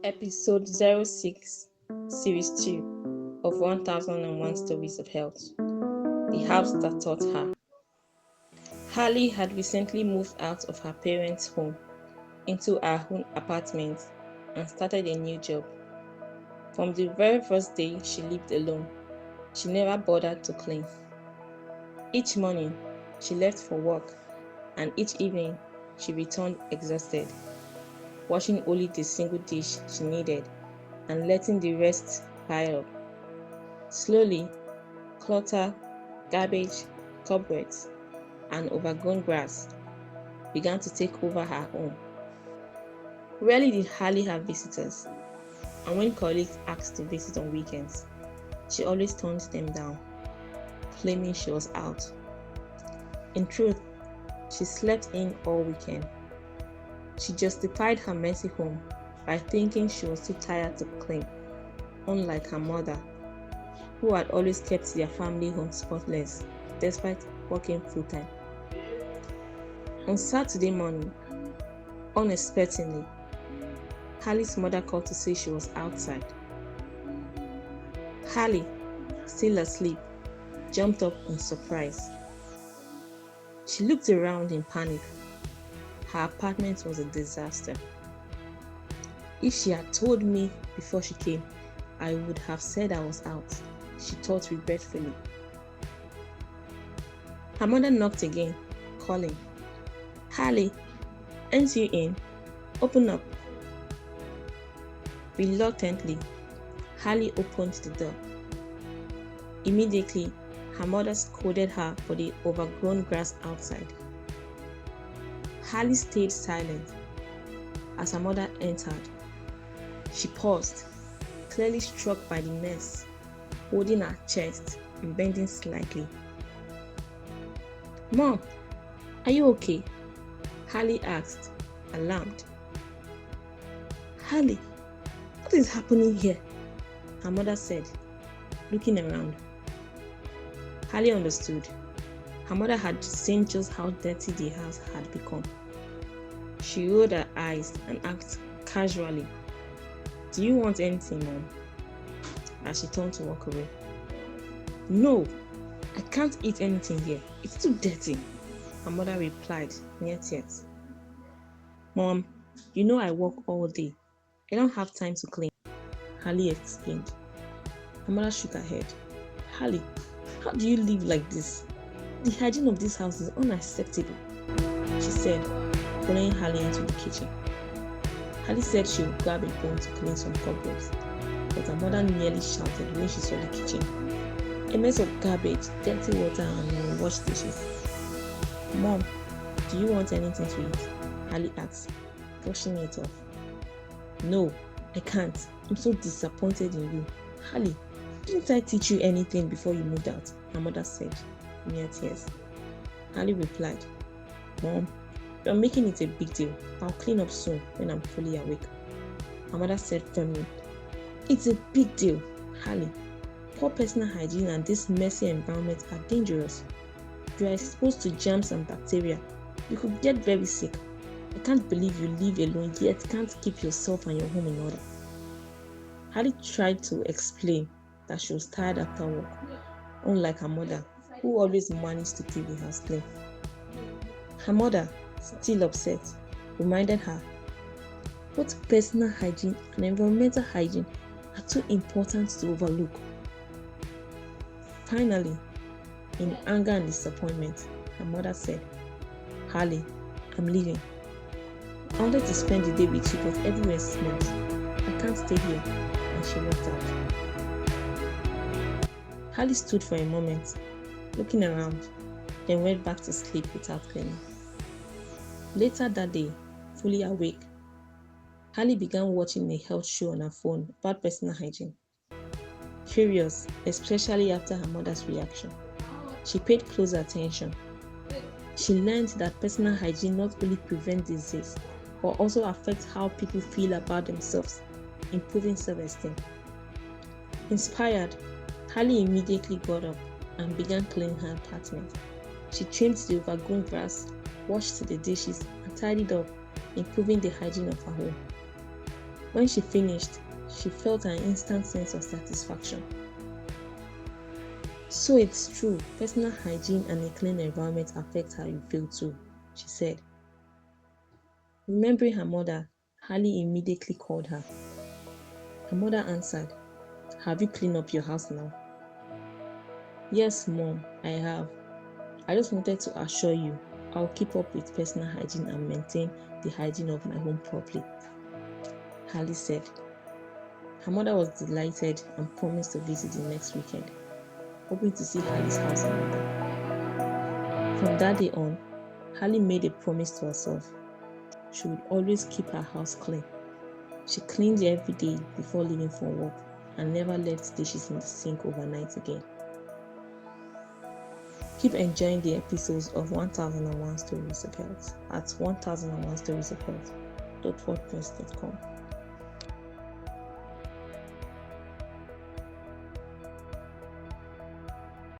Episode 06, Series 2 of 1001 Stories of Health. The House That Taught Her. Halley had recently moved out of her parents' home into her own apartment and started a new job. From the very first day she lived alone, she never bothered to clean. Each morning, she left for work, and each evening, she returned exhausted, washing only the single dish she needed and letting the rest pile up. Slowly, clutter, garbage, cobwebs, and overgrown grass began to take over her home. Rarely did Halley have visitors, and when colleagues asked to visit on weekends, she always turned them down, claiming she was out. In truth, she slept in all weekend. She justified her messy home by thinking she was too tired to clean, unlike her mother, who had always kept their family home spotless despite working full-time. On Saturday morning, unexpectedly, Halley's mother called to say she was outside. Halley, still asleep, jumped up in surprise. She looked around in panic. Her apartment was a disaster. If she had told me before she came, I would have said I was out, she thought regretfully. Her mother knocked again, calling, "Halley, aren't you in? Open up." Reluctantly, Halley opened the door. Immediately, her mother scolded her for the overgrown grass outside. Halley stayed silent as her mother entered. She paused, clearly struck by the mess, holding her chest and bending slightly. "Mom, are you okay?" Halley asked, alarmed. "Halley, what is happening here?" her mother said, looking around. Halley understood. Her mother had seen just how dirty the house had become. She rolled her eyes and asked casually, "Do you want anything, Mom?" as she turned to walk away. "No, I can't eat anything here. It's too dirty," her mother replied, near tears. "Mom, you know I work all day. I don't have time to clean," Halley explained. Her mother shook her head. "Halley, how do you live like this? The hygiene of this house is unacceptable," she said, following Halley into the kitchen. Halley said she would grab a broom to clean some cobwebs, but her mother nearly shouted when she saw the kitchen. A mess of garbage, dirty water, and unwashed dishes. "Mom, do you want anything to eat?" Halley asked, brushing it off. "No, I can't. I'm so disappointed in you." "Halley, didn't I teach you anything before you moved out?" her mother said, near tears. Halley replied, "Mom, you're making it a big deal. I'll clean up soon when I'm fully awake." Her mother said firmly, "It's a big deal, Halley. Poor personal hygiene and this messy environment are dangerous. You are exposed to germs and bacteria. You could get very sick. I can't believe you live alone yet can't keep yourself and your home in order." Halley tried to explain that she was tired after work, unlike her mother, who always managed to keep the house clean. Her mother, still upset, reminded her, "Both personal hygiene and environmental hygiene are too important to overlook." Finally, in anger and disappointment, her mother said, "Halley, I'm leaving. I wanted to spend the day with you, but everywhere smells. I can't stay here," and she walked out. Halley stood for a moment, looking around, then went back to sleep without cleaning. Later that day, fully awake, Halley began watching a health show on her phone about personal hygiene. Curious, especially after her mother's reaction, she paid close attention. She learned that personal hygiene not only prevents disease, but also affects how people feel about themselves, improving self-esteem. Inspired, Halley immediately got up and began cleaning her apartment. She trimmed the overgrown grass, washed the dishes, and tidied up, improving the hygiene of her home. When she finished, she felt an instant sense of satisfaction. So it's true, personal hygiene and a clean environment affect how you feel too, she said. Remembering her mother, Halley immediately called her. Her mother answered, "Have you cleaned up your house now?" "Yes, Mom, I have. I just wanted to assure you I'll keep up with personal hygiene and maintain the hygiene of my home properly," Halley said. Her mother was delighted and promised to visit the next weekend, hoping to see Halley's house in order. From that day on, Halley made a promise to herself. She would always keep her house clean. She cleaned it every day before leaving for work and never left dishes in the sink overnight again. Keep enjoying the episodes of 1001 Stories of Health at 1001storiesofhealth.wordpress.com.